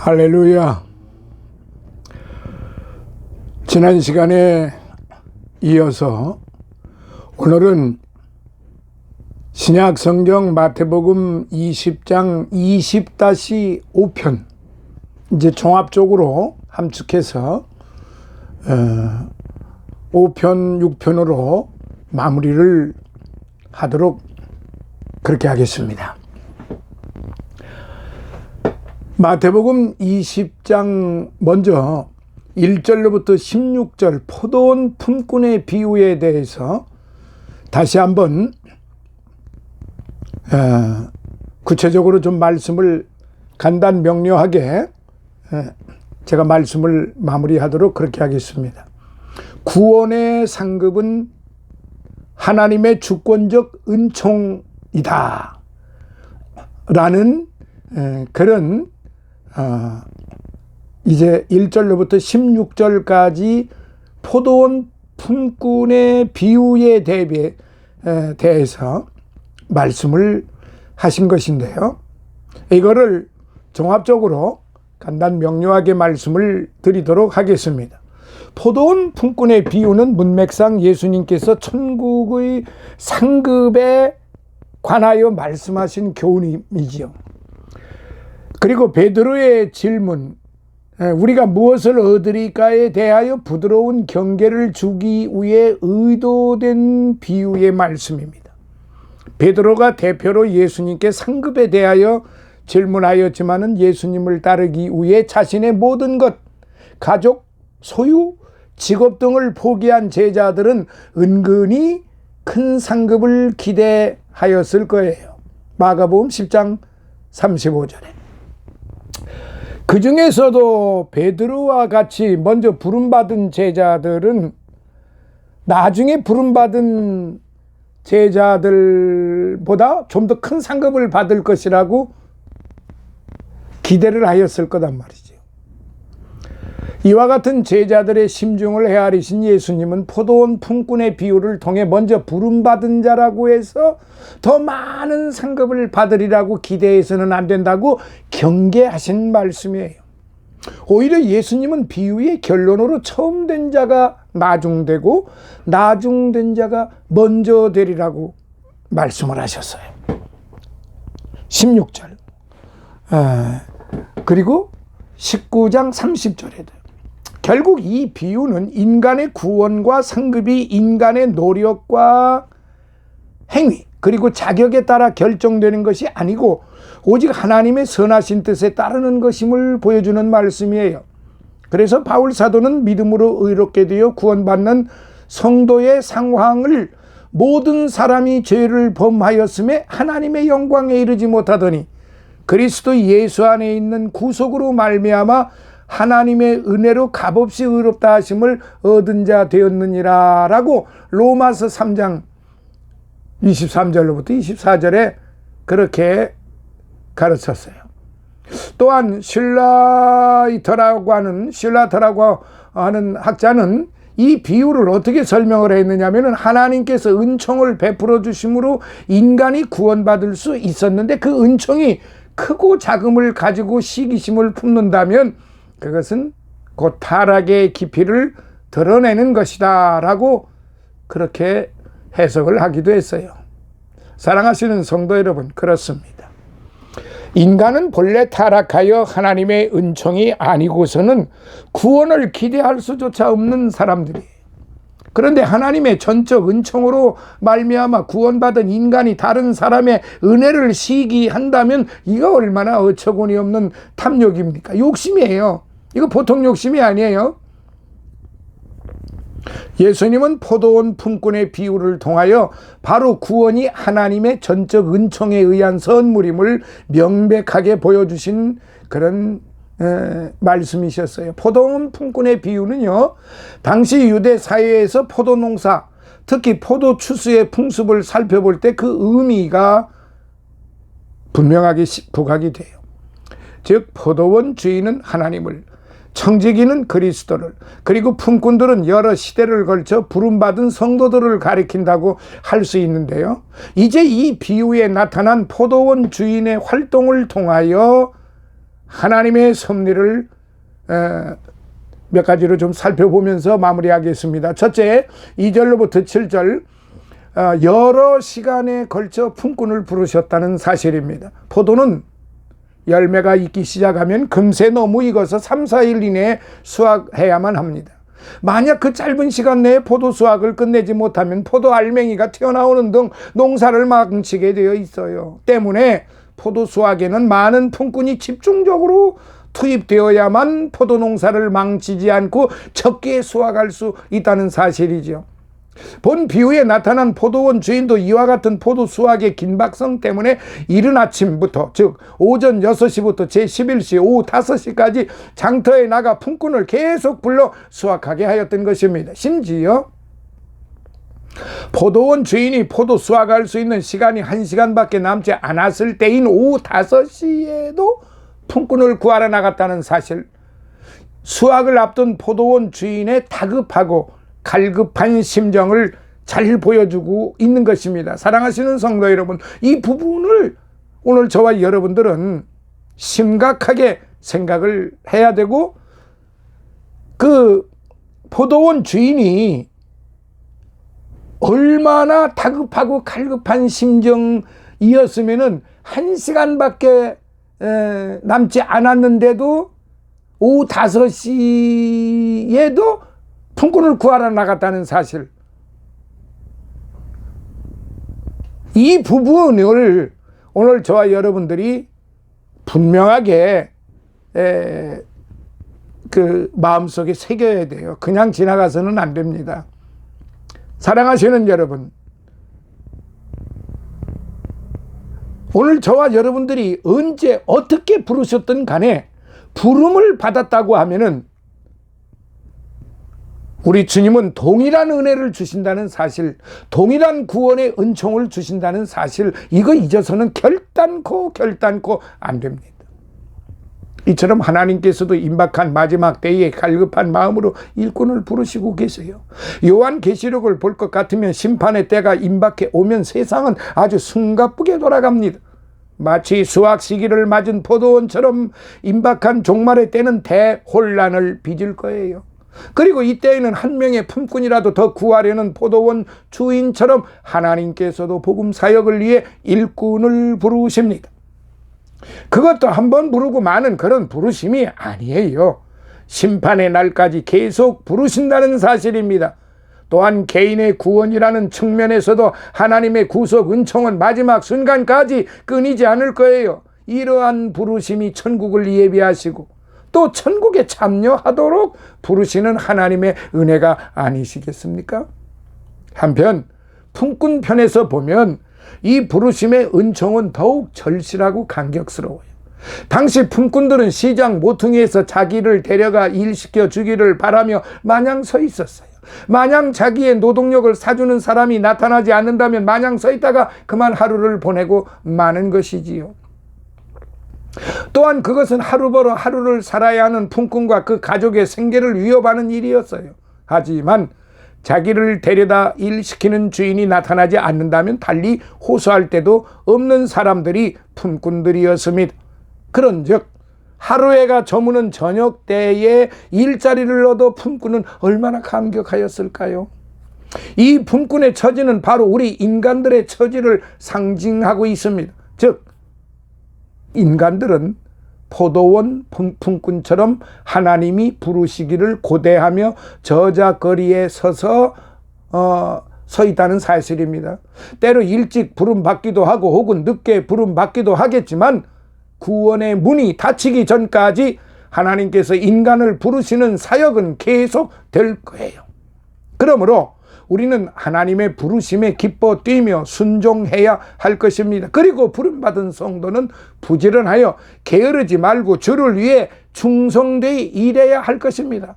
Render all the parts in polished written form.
할렐루야. 지난 시간에 이어서 오늘은 신약 성경 마태복음 20장 20-5편 이제 종합적으로 함축해서 5편 6편으로 마무리를 하도록 그렇게 하겠습니다. 마태복음 20장 먼저 1절로부터 16절 포도원 품꾼의 비유에 대해서 다시 한번 구체적으로 좀 말씀을 간단 명료하게 제가 말씀을 마무리하도록 그렇게 하겠습니다. 구원의 상급은 하나님의 주권적 은총이다 라는 그런 이제 1절로부터 16절까지 포도원 품꾼의 비유에 대해서 말씀을 하신 것인데요. 이거를 종합적으로 간단 명료하게 말씀을 드리도록 하겠습니다. 포도원 품꾼의 비유는 문맥상 예수님께서 천국의 상급에 관하여 말씀하신 교훈이지요. 그리고 베드로의 질문, 우리가 무엇을 얻으리까에 대하여 부드러운 경계를 주기 위해 의도된 비유의 말씀입니다. 베드로가 대표로 예수님께 상급에 대하여 질문하였지만은 예수님을 따르기 위해 자신의 모든 것, 가족, 소유, 직업 등을 포기한 제자들은 은근히 큰 상급을 기대하였을 거예요. 마가복음 10장 35절에. 그 중에서도 베드로와 같이 먼저 부름받은 제자들은 나중에 부름받은 제자들보다 좀 더 큰 상급을 받을 것이라고 기대를 하였을 거란 말이죠. 이와 같은 제자들의 심중을 헤아리신 예수님은 포도원 품꾼의 비유를 통해 먼저 부름받은 자라고 해서 더 많은 상급을 받으리라고 기대해서는 안 된다고 경계하신 말씀이에요. 오히려 예수님은 비유의 결론으로 처음 된 자가 나중되고 나중된 자가 먼저 되리라고 말씀을 하셨어요. 16절 그리고 19장 30절에도 결국 이 비유는 인간의 구원과 상급이 인간의 노력과 행위 그리고 자격에 따라 결정되는 것이 아니고 오직 하나님의 선하신 뜻에 따르는 것임을 보여주는 말씀이에요. 그래서 바울 사도는 믿음으로 의롭게 되어 구원받는 성도의 상황을 모든 사람이 죄를 범하였음에 하나님의 영광에 이르지 못하더니 그리스도 예수 안에 있는 구속으로 말미암아 하나님의 은혜로 값없이 의롭다 하심을 얻은 자 되었느니라 라고 로마서 3장 23절로부터 24절에 그렇게 가르쳤어요. 또한 슐라터라고 하는 학자는 이 비유를 어떻게 설명을 했느냐면 하나님께서 은총을 베풀어 주심으로 인간이 구원받을 수 있었는데 그 은총이 크고 작음을 가지고 시기심을 품는다면 그것은 곧 타락의 깊이를 드러내는 것이다 라고 그렇게 해석을 하기도 했어요. 사랑하시는 성도 여러분, 그렇습니다. 인간은 본래 타락하여 하나님의 은총이 아니고서는 구원을 기대할 수조차 없는 사람들이에요. 그런데 하나님의 전적 은총으로 말미암아 구원받은 인간이 다른 사람의 은혜를 시기한다면 이거 얼마나 어처구니 없는 탐욕입니까? 욕심이에요. 이거 보통 욕심이 아니에요. 예수님은 포도원 품꾼의 비유를 통하여 바로 구원이 하나님의 전적 은총에 의한 선물임을 명백하게 보여주신 그런 말씀이셨어요. 포도원 품꾼의 비유는요, 당시 유대 사회에서 포도 농사, 특히 포도 추수의 풍습을 살펴볼 때 그 의미가 분명하게 부각이 돼요. 즉 포도원 주인은 하나님을, 청지기는 그리스도를, 그리고 품꾼들은 여러 시대를 걸쳐 부름받은 성도들을 가리킨다고 할 수 있는데요. 이제 이 비유에 나타난 포도원 주인의 활동을 통하여 하나님의 섭리를 몇 가지로 좀 살펴보면서 마무리하겠습니다. 첫째, 2절로부터 7절 여러 시간에 걸쳐 품꾼을 부르셨다는 사실입니다. 포도는 열매가 익기 시작하면 금세 너무 익어서 3, 4일 이내에 수확해야만 합니다. 만약 그 짧은 시간 내에 포도 수확을 끝내지 못하면 포도 알맹이가 튀어나오는 등 농사를 망치게 되어 있어요. 때문에 포도 수확에는 많은 품꾼이 집중적으로 투입되어야만 포도 농사를 망치지 않고 적게 수확할 수 있다는 사실이죠. 본 비유에 나타난 포도원 주인도 이와 같은 포도 수확의 긴박성 때문에 이른 아침부터, 즉 오전 6시부터 제11시 오후 5시까지 장터에 나가 품꾼을 계속 불러 수확하게 하였던 것입니다. 심지어 포도원 주인이 포도 수확할 수 있는 시간이 1시간밖에 남지 않았을 때인 오후 5시에도 품꾼을 구하러 나갔다는 사실, 수확을 앞둔 포도원 주인의 다급하고 갈급한 심정을 잘 보여주고 있는 것입니다. 사랑하시는 성도 여러분, 이 부분을 오늘 저와 여러분들은 심각하게 생각을 해야 되고, 그 포도원 주인이 얼마나 다급하고 갈급한 심정이었으면은 1시간밖에 남지 않았는데도 오후 5시에도 품꾼을 구하러 나갔다는 사실, 이 부분을 오늘 저와 여러분들이 분명하게 그 마음속에 새겨야 돼요. 그냥 지나가서는 안 됩니다. 사랑하시는 여러분, 오늘 저와 여러분들이 언제 어떻게 부르셨든 간에 부름을 받았다고 하면은 우리 주님은 동일한 은혜를 주신다는 사실, 동일한 구원의 은총을 주신다는 사실, 이거 잊어서는 결단코 안 됩니다. 이처럼 하나님께서도 임박한 마지막 때에 갈급한 마음으로 일꾼을 부르시고 계세요. 요한계시록을 볼 것 같으면 심판의 때가 임박해 오면 세상은 아주 숨가쁘게 돌아갑니다. 마치 수확 시기를 맞은 포도원처럼 임박한 종말의 때는 대혼란을 빚을 거예요. 그리고 이때에는 한 명의 품꾼이라도 더 구하려는 포도원 주인처럼 하나님께서도 복음 사역을 위해 일꾼을 부르십니다. 그것도 한 번 부르고 마는 그런 부르심이 아니에요. 심판의 날까지 계속 부르신다는 사실입니다. 또한 개인의 구원이라는 측면에서도 하나님의 구속 은총은 마지막 순간까지 끊이지 않을 거예요. 이러한 부르심이 천국을 예비하시고 또 천국에 참여하도록 부르시는 하나님의 은혜가 아니시겠습니까? 한편 품꾼 편에서 보면 이 부르심의 은총은 더욱 절실하고 감격스러워요. 당시 품꾼들은 시장 모퉁이에서 자기를 데려가 일시켜 주기를 바라며 마냥 서 있었어요. 마냥 자기의 노동력을 사주는 사람이 나타나지 않는다면 마냥 서 있다가 그만 하루를 보내고 마는 것이지요. 또한 그것은 하루 벌어 하루를 살아야 하는 품꾼과 그 가족의 생계를 위협하는 일이었어요. 하지만 자기를 데려다 일시키는 주인이 나타나지 않는다면 달리 호소할 때도 없는 사람들이 품꾼들이었습니다. 그런즉 하루해가 저무는 저녁 때에 일자리를 얻어 품꾼은 얼마나 감격하였을까요? 이 품꾼의 처지는 바로 우리 인간들의 처지를 상징하고 있습니다. 즉 인간들은 포도원 품꾼처럼 하나님이 부르시기를 고대하며 저작거리에 서 있다는 사실입니다. 때로 일찍 부름받기도 하고 혹은 늦게 부름받기도 하겠지만 구원의 문이 닫히기 전까지 하나님께서 인간을 부르시는 사역은 계속 될 거예요. 그러므로 우리는 하나님의 부르심에 기뻐 뛰며 순종해야 할 것입니다. 그리고 부름받은 성도는 부지런하여 게으르지 말고 주를 위해 충성되이 일해야 할 것입니다.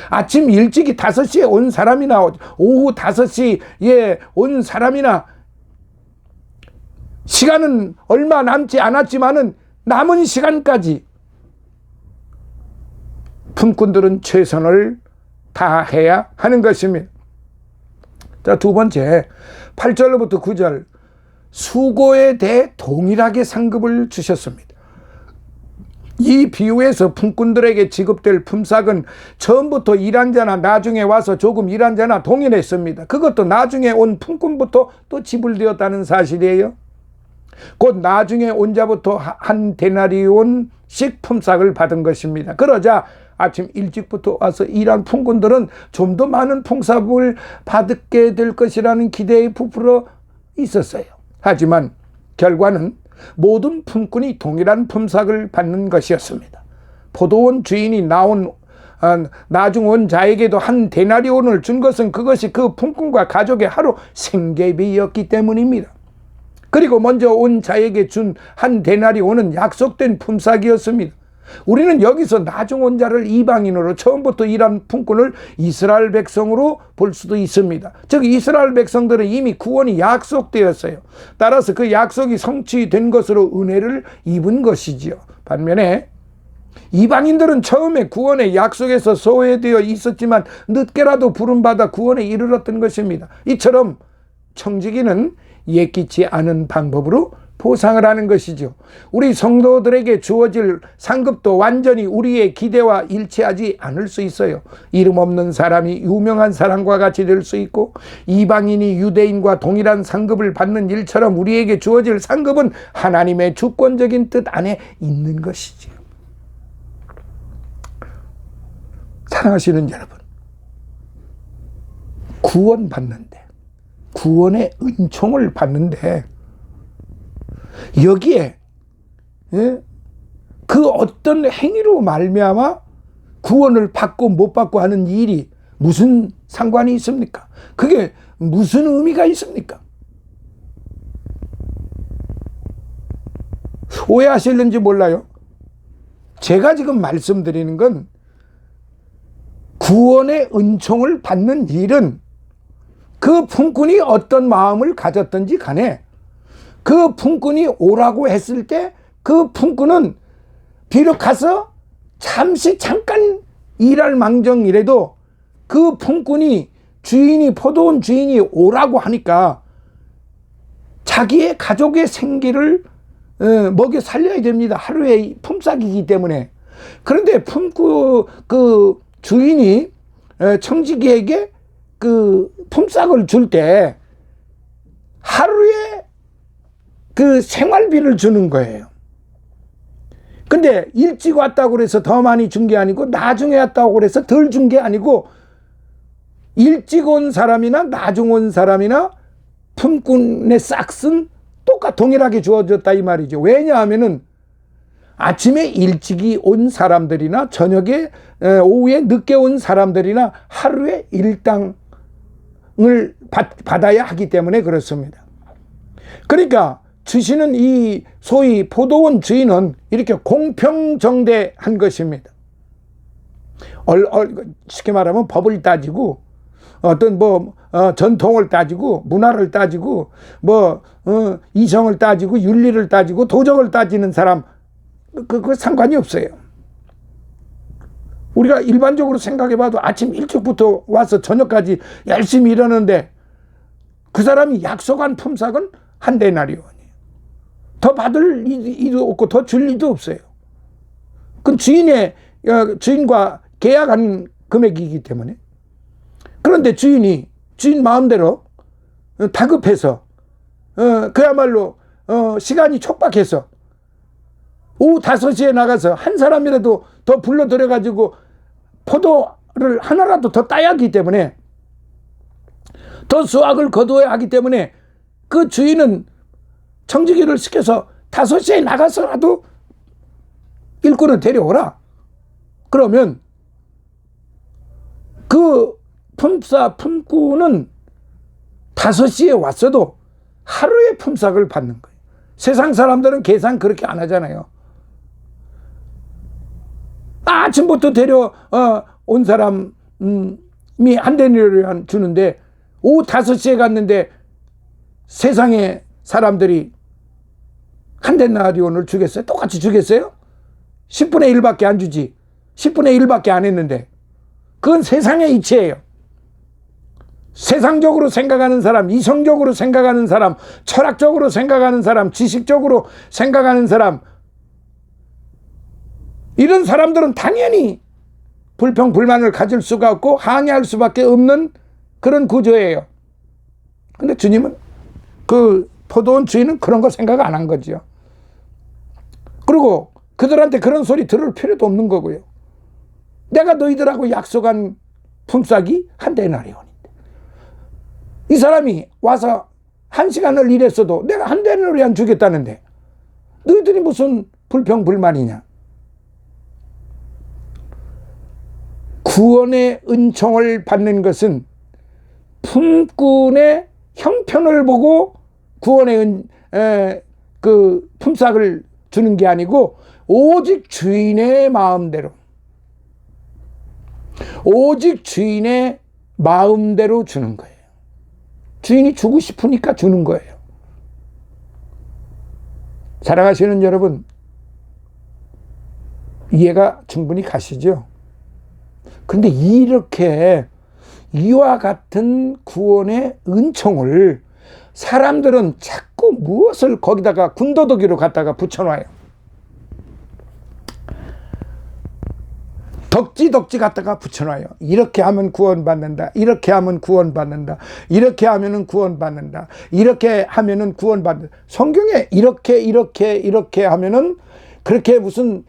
아침 일찍이 5시에 온 사람이나 오후 5시에 온 사람이나 시간은 얼마 남지 않았지만은 남은 시간까지 품꾼들은 최선을 다해야 하는 것입니다. 자, 두 번째, 8절로부터 9절, 수고에 대해 동일하게 상급을 주셨습니다. 이 비유에서 품꾼들에게 지급될 품삯은 처음부터 일한 자나 나중에 와서 조금 일한 자나 동일했습니다. 그것도 나중에 온 품꾼부터 또 지불되었다는 사실이에요. 곧 나중에 온 자부터 한 데나리온씩 품삯을 받은 것입니다. 그러자 아침 일찍부터 와서 일한 품꾼들은 좀 더 많은 품삯을 받게 될 것이라는 기대에 부풀어 있었어요. 하지만 결과는 모든 품꾼이 동일한 품삯을 받는 것이었습니다. 포도원 주인이 나중 온 자에게도 한 데나리온을 준 것은 그것이 그 품꾼과 가족의 하루 생계비였기 때문입니다. 그리고 먼저 온 자에게 준 한 데나리온은 약속된 품삯이었습니다. 우리는 여기서 나중 온 자를 이방인으로 처음부터 일한 품꾼을 이스라엘 백성으로 볼 수도 있습니다. 즉 이스라엘 백성들은 이미 구원이 약속되었어요. 따라서 그 약속이 성취된 것으로 은혜를 입은 것이지요. 반면에 이방인들은 처음에 구원의 약속에서 소외되어 있었지만 늦게라도 부름받아 구원에 이르렀던 것입니다. 이처럼 청지기는 예기치 않은 방법으로 보상을 하는 것이죠. 우리 성도들에게 주어질 상급도 완전히 우리의 기대와 일치하지 않을 수 있어요. 이름 없는 사람이 유명한 사람과 같이 될 수 있고, 이방인이 유대인과 동일한 상급을 받는 일처럼 우리에게 주어질 상급은 하나님의 주권적인 뜻 안에 있는 것이지요. 사랑하시는 여러분, 구원받는데, 구원의 은총을 받는데 여기에 그 어떤 행위로 말미암아 구원을 받고 못 받고 하는 일이 무슨 상관이 있습니까? 그게 무슨 의미가 있습니까? 오해하실는지 몰라요. 제가 지금 말씀드리는 건 구원의 은총을 받는 일은 그 품꾼이 어떤 마음을 가졌든지 간에 그 품꾼이 오라고 했을 때 그 품꾼은 비록 가서 잠깐 일할 망정이라도 그 품꾼이 포도원 주인이 오라고 하니까 자기의 가족의 생계를 먹여 살려야 됩니다. 하루의 품삯이기 때문에. 그런데 그 주인이 청지기에게 그 품삯을 줄 때 하루에 그 생활비를 주는 거예요. 근데 일찍 왔다고 그래서 더 많이 준 게 아니고 나중에 왔다고 그래서 덜 준 게 아니고 일찍 온 사람이나 나중 온 사람이나 품꾼의 싹은 동일하게 주어졌다 이 말이죠. 왜냐하면은 아침에 일찍이 온 사람들이나 저녁에 오후에 늦게 온 사람들이나 하루에 일당을 받아야 하기 때문에 그렇습니다. 그러니까 주시는 이 소위 포도원 주인은 이렇게 공평정대한 것입니다. 쉽게 말하면 법을 따지고 어떤 전통을 따지고 문화를 따지고 이성을 따지고 윤리를 따지고 도덕을 따지는 사람 그 상관이 없어요. 우리가 일반적으로 생각해봐도 아침 일찍부터 와서 저녁까지 열심히 일하는데 그 사람이 약속한 품삯은 한 데나리온이에요. 더 받을 일도 없고 더 줄 일도 없어요. 그건 주인과 계약한 금액이기 때문에. 그런데 주인 마음대로 다급해서 그야말로 시간이 촉박해서 오후 5시에 나가서 한 사람이라도 더 불러들여가지고 포도를 하나라도 더 따야 하기 때문에 더 수확을 거두어야 하기 때문에 그 주인은 청지기를 시켜서 5시에 나가서라도 일꾼을 데려오라. 그러면 그 품꾼은 5시에 왔어도 하루의 품삯을 받는 거예요. 세상 사람들은 계산 그렇게 안 하잖아요. 아침부터 데려온 사람이 한 데나리온 주는데 오후 5시에 갔는데 세상에 사람들이 한 데나리온을 주겠어요? 똑같이 주겠어요? 10분의 1밖에 안 주지. 10분의 1밖에 안 했는데 그건 세상의 이치예요. 세상적으로 생각하는 사람, 이성적으로 생각하는 사람, 철학적으로 생각하는 사람, 지식적으로 생각하는 사람, 이런 사람들은 당연히 불평, 불만을 가질 수가 없고 항의할 수밖에 없는 그런 구조예요. 근데 주님은 그 포도원 주인은 그런 거 생각 안 한 거죠. 그리고 그들한테 그런 소리 들을 필요도 없는 거고요. 내가 너희들하고 약속한 품삯이 한 데나리온인데 이 사람이 와서 1시간을 일했어도 내가 한 데나리온 주겠다는데 너희들이 무슨 불평, 불만이냐. 구원의 은총을 받는 것은 품꾼의 형편을 보고 구원의 그 품삯을 주는 게 아니고 오직 주인의 마음대로, 오직 주인의 마음대로 주는 거예요. 주인이 주고 싶으니까 주는 거예요. 사랑하시는 여러분, 이해가 충분히 가시죠? 근데 이렇게 이와 같은 구원의 은총을 사람들은 자꾸 무엇을 거기다가 군더더기로 갖다가 붙여놔요. 덕지 갖다가 붙여놔요. 이렇게 하면 구원받는다. 이렇게 하면 구원받는다. 이렇게 하면은 구원받는다. 이렇게 하면은 구원받는다. 성경에 이렇게 하면은 그렇게 무슨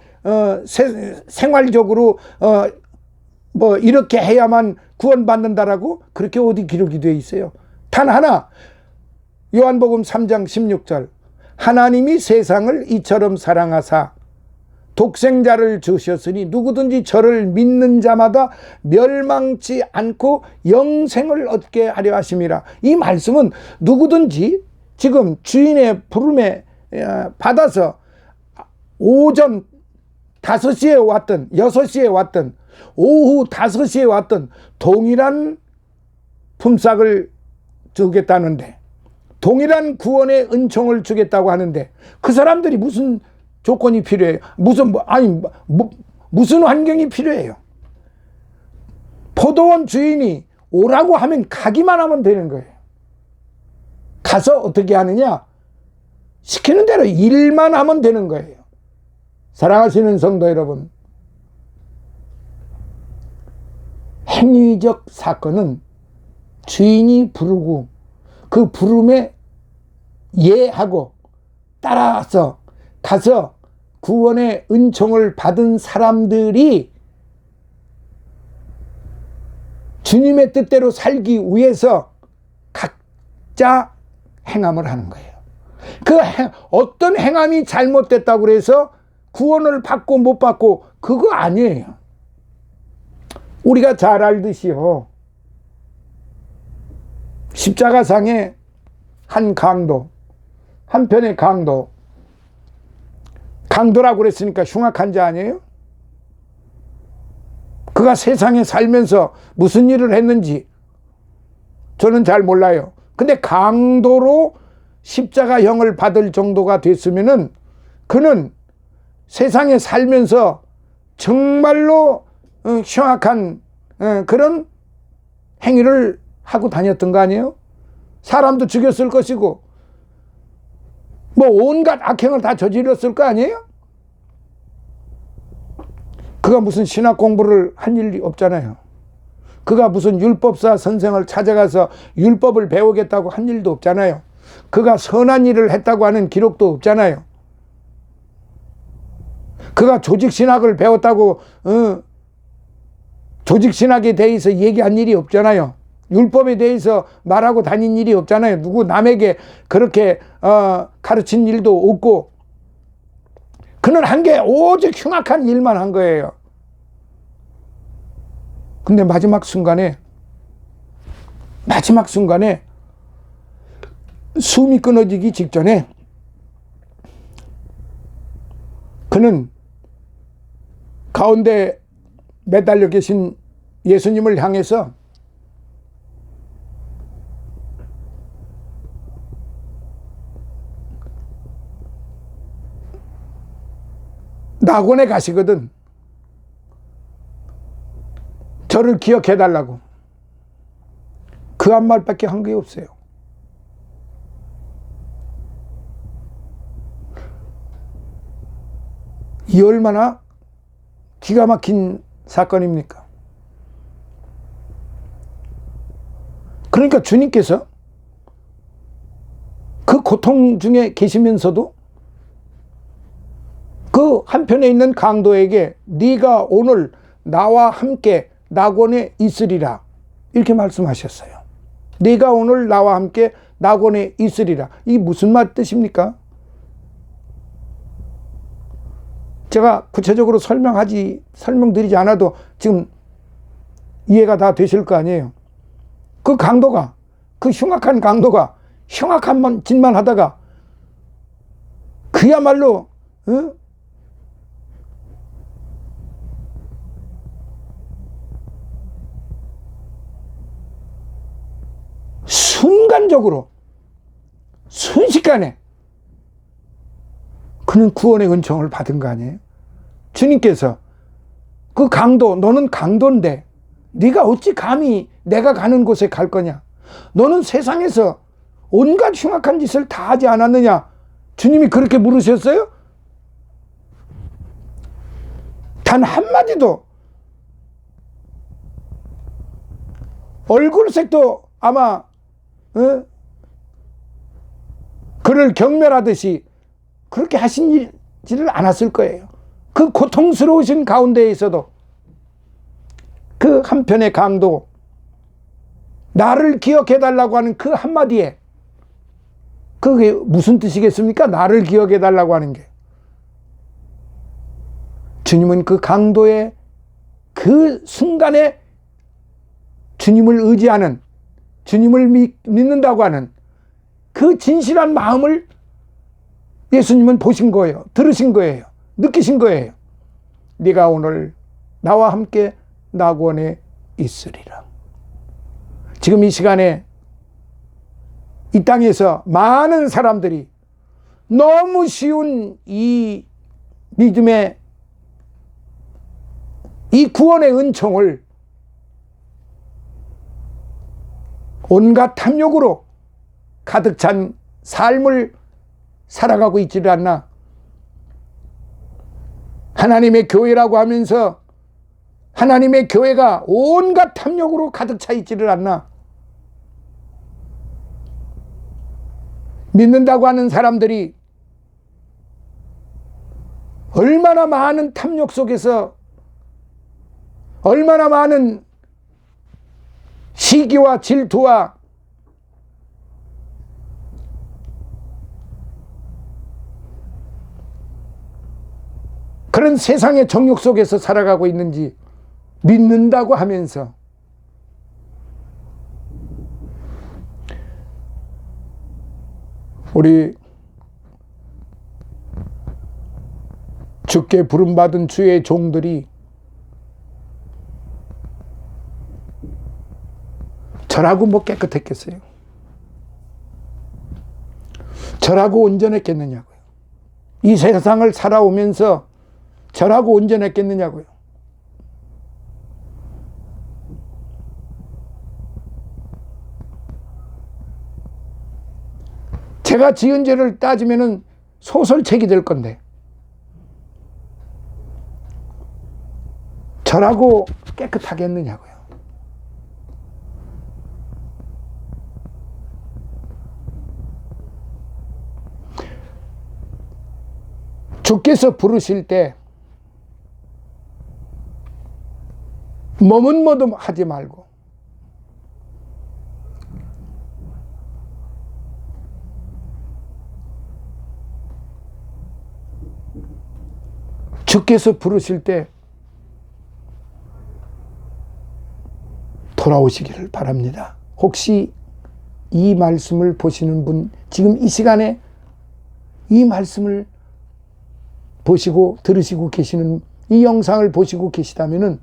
생활적으로 뭐 이렇게 해야만 구원받는다라고 그렇게 어디 기록이 되어 있어요? 단 하나, 요한복음 3장 16절 하나님이 세상을 이처럼 사랑하사 독생자를 주셨으니 누구든지 저를 믿는 자마다 멸망치 않고 영생을 얻게 하려 하심이라. 이 말씀은 누구든지 지금 주인의 부름에 받아서 오전 5시에 왔든 6시에 왔든 오후 5시에 왔든 동일한 품삯을 주겠다는데, 동일한 구원의 은총을 주겠다고 하는데 그 사람들이 무슨 조건이 필요해요? 무슨 환경이 필요해요? 포도원 주인이 오라고 하면 가기만 하면 되는 거예요. 가서 어떻게 하느냐? 시키는 대로 일만 하면 되는 거예요. 사랑하시는 성도 여러분, 행위적 사건은 주인이 부르고 그 부름에 예하고 따라서 가서 구원의 은총을 받은 사람들이 주님의 뜻대로 살기 위해서 각자 행함을 하는 거예요. 어떤 행함이 잘못됐다고 해서 구원을 받고 못 받고 그거 아니에요. 우리가 잘 알듯이요, 십자가상의 한 강도, 한편의 강도라고 그랬으니까 흉악한 자 아니에요? 그가 세상에 살면서 무슨 일을 했는지 저는 잘 몰라요. 근데 강도로 십자가형을 받을 정도가 됐으면은 그는 세상에 살면서 정말로 흉악한 그런 행위를 하고 다녔던 거 아니에요? 사람도 죽였을 것이고 뭐 온갖 악행을 다 저질렀을 거 아니에요? 그가 무슨 신학 공부를 한 일이 없잖아요. 그가 무슨 율법사 선생을 찾아가서 율법을 배우겠다고 한 일도 없잖아요. 그가 선한 일을 했다고 하는 기록도 없잖아요. 그가 조직신학을 배웠다고 조직신학에 대해서 얘기한 일이 없잖아요. 율법에 대해서 말하고 다닌 일이 없잖아요. 누구 남에게 그렇게 가르친 일도 없고, 그는 한 게 오직 흉악한 일만 한 거예요. 근데 마지막 순간에 숨이 끊어지기 직전에 그는 가운데 매달려 계신 예수님을 향해서 낙원에 가시거든. 저를 기억해 달라고. 그 한 말밖에 한 게 없어요. 이 얼마나 기가 막힌 사건입니까? 그러니까 주님께서 그 고통 중에 계시면서도 그 한편에 있는 강도에게 네가 오늘 나와 함께 낙원에 있으리라 이렇게 말씀하셨어요. 네가 오늘 나와 함께 낙원에 있으리라. 이 무슨 말 뜻입니까? 제가 구체적으로 설명드리지 않아도 지금 이해가 다 되실 거 아니에요. 그 강도가, 그 흉악한 강도가 흉악한 짓만 하다가 그야말로 순간적으로 순식간에 그는 구원의 은총을 받은 거 아니에요? 주님께서 그 강도, 너는 강도인데 네가 어찌 감히 내가 가는 곳에 갈 거냐? 너는 세상에서 온갖 흉악한 짓을 다 하지 않았느냐? 주님이 그렇게 물으셨어요? 단 한마디도, 얼굴색도 아마 그를 경멸하듯이 그렇게 하시지를 않았을 거예요. 그 고통스러우신 가운데에서도 그 한편의 강도, 나를 기억해달라고 하는 그 한마디에 그게 무슨 뜻이겠습니까? 나를 기억해달라고 하는 게. 주님은 그 강도의 그 순간에 주님을 의지하는, 주님을 믿는다고 하는 그 진실한 마음을 예수님은 보신 거예요. 들으신 거예요. 느끼신 거예요. 네가 오늘 나와 함께 낙원에 있으리라. 지금 이 시간에 이 땅에서 많은 사람들이 너무 쉬운 이 믿음의 이 구원의 은총을 온갖 탐욕으로 가득 찬 삶을 살아가고 있지를 않나? 하나님의 교회라고 하면서 하나님의 교회가 온갖 탐욕으로 가득 차 있지를 않나? 믿는다고 하는 사람들이 얼마나 많은 탐욕 속에서 얼마나 많은 시기와 질투와 그런 세상의 정욕 속에서 살아가고 있는지 믿는다고 하면서 우리 주께 부름받은 주의 종들이 저라고 뭐 깨끗했겠어요? 저라고 온전했겠느냐고요? 이 세상을 살아오면서 저라고 온전했겠느냐고요? 제가 지은 죄를 따지면은 소설책이 될 건데 저라고 깨끗하겠느냐고요? 주께서 부르실 때 머뭇머뭇 하지 말고 주께서 부르실 때 돌아오시기를 바랍니다. 혹시 이 말씀을 보시는 분, 지금 이 시간에 이 말씀을 보시고 들으시고 계시는, 이 영상을 보시고 계시다면은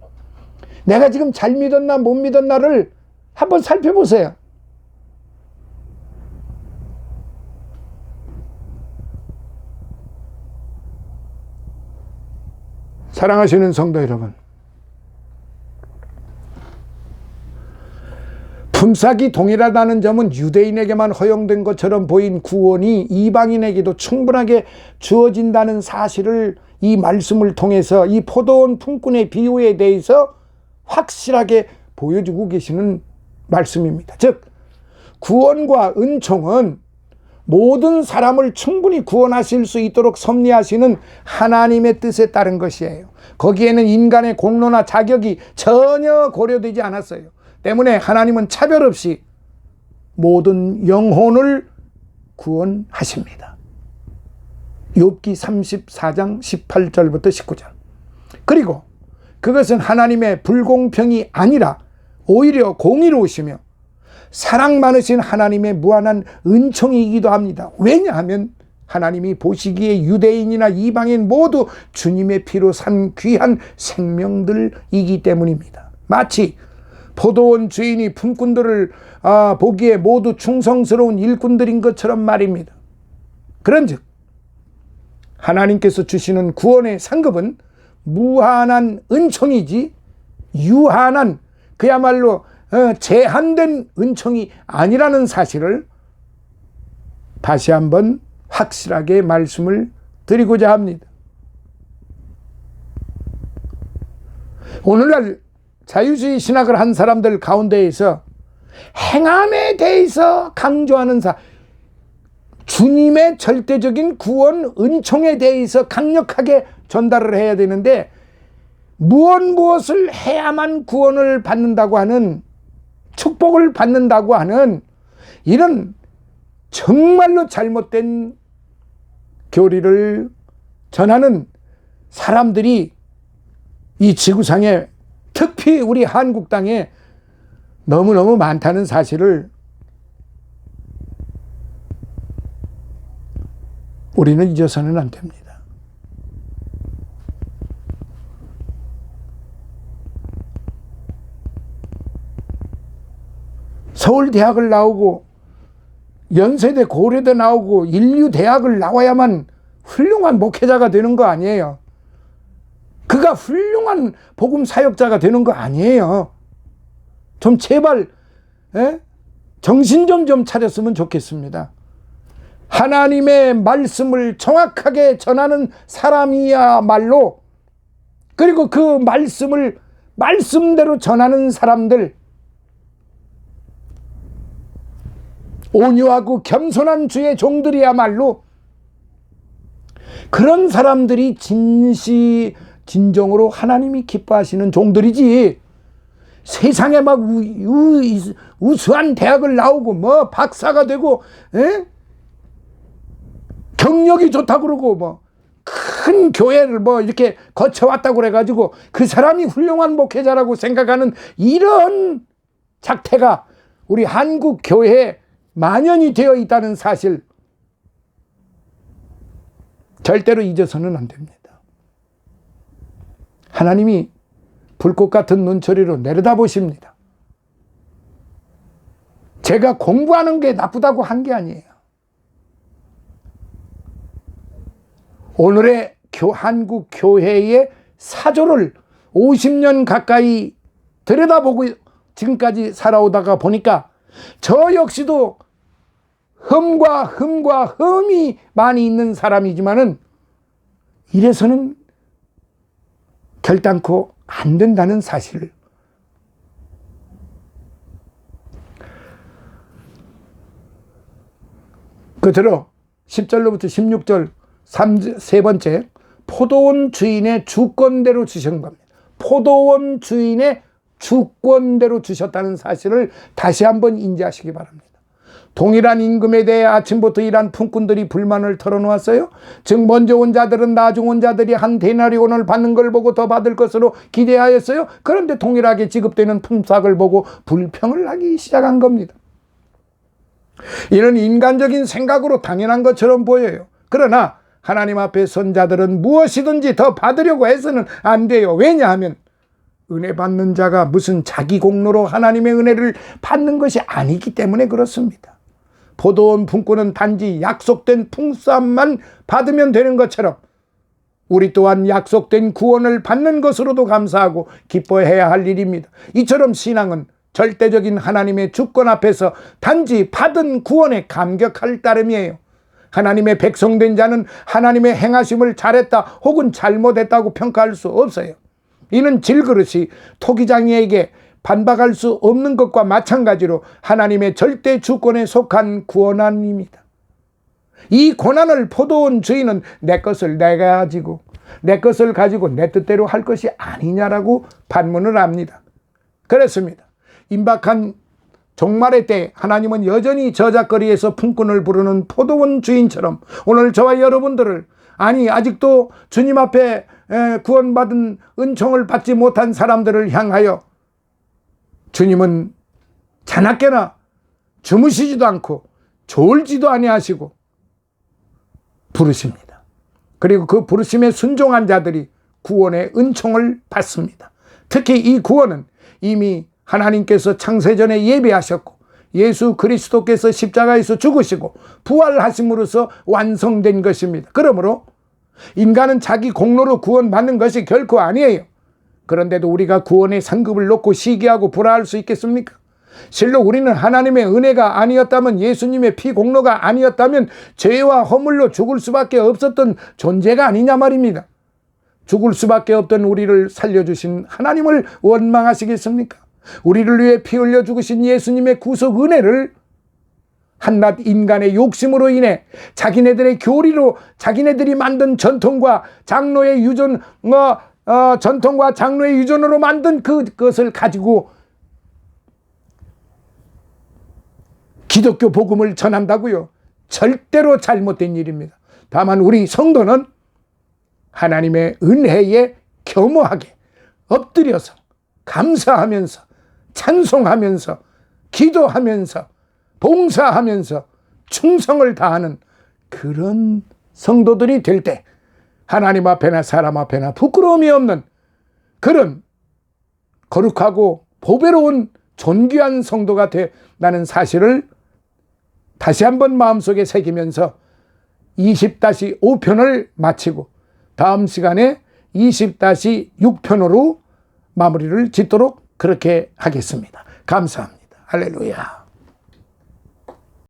내가 지금 잘 믿었나 못 믿었나를 한번 살펴보세요. 사랑하시는 성도 여러분, 품삯이 동일하다는 점은 유대인에게만 허용된 것처럼 보인 구원이 이방인에게도 충분하게 주어진다는 사실을 이 말씀을 통해서 이 포도원 품꾼의 비유에 대해서 확실하게 보여주고 계시는 말씀입니다. 즉 구원과 은총은 모든 사람을 충분히 구원하실 수 있도록 섭리하시는 하나님의 뜻에 따른 것이에요. 거기에는 인간의 공로나 자격이 전혀 고려되지 않았어요. 때문에 하나님은 차별 없이 모든 영혼을 구원하십니다. 욥기 34장 18절부터 19절. 그리고 그것은 하나님의 불공평이 아니라 오히려 공의로우시며 사랑 많으신 하나님의 무한한 은총이기도 합니다. 왜냐하면 하나님이 보시기에 유대인이나 이방인 모두 주님의 피로 산 귀한 생명들이기 때문입니다. 마치 포도원 주인이 품꾼들을 보기에 모두 충성스러운 일꾼들인 것처럼 말입니다. 그런즉 하나님께서 주시는 구원의 상급은 무한한 은총이지 유한한 그야말로 제한된 은총이 아니라는 사실을 다시 한번 확실하게 말씀을 드리고자 합니다. 오늘날 자유주의 신학을 한 사람들 가운데에서 행함에 대해서 강조하는 주님의 절대적인 구원 은총에 대해서 강력하게 전달을 해야 되는데 무엇을 해야만 구원을 받는다고 하는 축복을 받는다고 하는 이런 정말로 잘못된 교리를 전하는 사람들이 이 지구상에 특히 우리 한국 땅에 너무너무 많다는 사실을 우리는 잊어서는 안 됩니다. 서울대학을 나오고 연세대 고려대 나오고 인류대학을 나와야만 훌륭한 목회자가 되는 거 아니에요. 그가 훌륭한 복음 사역자가 되는 거 아니에요. 좀 제발 정신 좀 차렸으면 좋겠습니다. 하나님의 말씀을 정확하게 전하는 사람이야말로, 그리고 그 말씀을 말씀대로 전하는 사람들, 온유하고 겸손한 주의 종들이야말로 그런 사람들이 진정으로 하나님이 기뻐하시는 종들이지, 세상에 막 우수한 대학을 나오고 뭐 박사가 되고 경력이 좋다고 그러고 뭐 큰 교회를 뭐 이렇게 거쳐왔다고 그래가지고 그 사람이 훌륭한 목회자라고 생각하는 이런 작태가 우리 한국 교회에 만연이 되어 있다는 사실 절대로 잊어서는 안 됩니다. 하나님이 불꽃 같은 눈초리로 내려다보십니다. 제가 공부하는 게 나쁘다고 한 게 아니에요. 오늘의 한국 교회의 사조를 50년 가까이 들여다보고 지금까지 살아오다가 보니까 저 역시도 흠이 많이 있는 사람이지만은 이래서는 결단코 안 된다는 사실을 그대로 10절로부터 16절 세 번째, 포도원 주인의 주권대로 주신 겁니다. 포도원 주인의 주권대로 주셨다는 사실을 다시 한번 인지하시기 바랍니다. 동일한 임금에 대해 아침부터 일한 품꾼들이 불만을 털어놓았어요. 즉 먼저 온 자들은 나중 온 자들이 한 데나리온을 받는 걸 보고 더 받을 것으로 기대하였어요. 그런데 동일하게 지급되는 품삯을 보고 불평을 하기 시작한 겁니다. 이는 인간적인 생각으로 당연한 것처럼 보여요. 그러나 하나님 앞에 선 자들은 무엇이든지 더 받으려고 해서는 안 돼요. 왜냐하면 은혜 받는 자가 무슨 자기 공로로 하나님의 은혜를 받는 것이 아니기 때문에 그렇습니다. 포도원 품꾼은 단지 약속된 풍쌈만 받으면 되는 것처럼 우리 또한 약속된 구원을 받는 것으로도 감사하고 기뻐해야 할 일입니다. 이처럼 신앙은 절대적인 하나님의 주권 앞에서 단지 받은 구원에 감격할 따름이에요. 하나님의 백성된 자는 하나님의 행하심을 잘했다 혹은 잘못했다고 평가할 수 없어요. 이는 질그릇이 토기장이에게 반박할 수 없는 것과 마찬가지로 하나님의 절대 주권에 속한 구원안입니다. 이 고난을 포도원 주인은 내 것을 내가 가지고 내 것을 가지고 내 뜻대로 할 것이 아니냐라고 반문을 합니다. 그렇습니다. 임박한 종말의 때 하나님은 여전히 저작거리에서 품꾼을 부르는 포도원 주인처럼 오늘 저와 여러분들을 아직도 주님 앞에 구원받은 은총을 받지 못한 사람들을 향하여 주님은 자나깨나 주무시지도 않고 졸지도 아니하시고 부르십니다. 그리고 그 부르심에 순종한 자들이 구원의 은총을 받습니다. 특히 이 구원은 이미 하나님께서 창세전에 예비하셨고 예수 그리스도께서 십자가에서 죽으시고 부활하심으로써 완성된 것입니다. 그러므로 인간은 자기 공로로 구원받는 것이 결코 아니에요. 그런데도 우리가 구원의 상급을 놓고 시기하고 불화할 수 있겠습니까? 실로 우리는 하나님의 은혜가 아니었다면, 예수님의 피 공로가 아니었다면 죄와 허물로 죽을 수밖에 없었던 존재가 아니냐 말입니다. 죽을 수밖에 없던 우리를 살려주신 하나님을 원망하시겠습니까? 우리를 위해 피 흘려 죽으신 예수님의 구속 은혜를 한낱 인간의 욕심으로 인해 자기네들의 교리로 자기네들이 만든 전통과 장로의 유전으로 만든 그것을 가지고 기독교 복음을 전한다고요? 절대로 잘못된 일입니다. 다만 우리 성도는 하나님의 은혜에 겸허하게 엎드려서 감사하면서 찬송하면서 기도하면서 봉사하면서 충성을 다하는 그런 성도들이 될 때 하나님 앞에나 사람 앞에나 부끄러움이 없는 그런 거룩하고 보배로운 존귀한 성도가 된다는 사실을 다시 한번 마음속에 새기면서 20-5편을 마치고 다음 시간에 20-6편으로 마무리를 짓도록 그렇게 하겠습니다. 감사합니다. 할렐루야.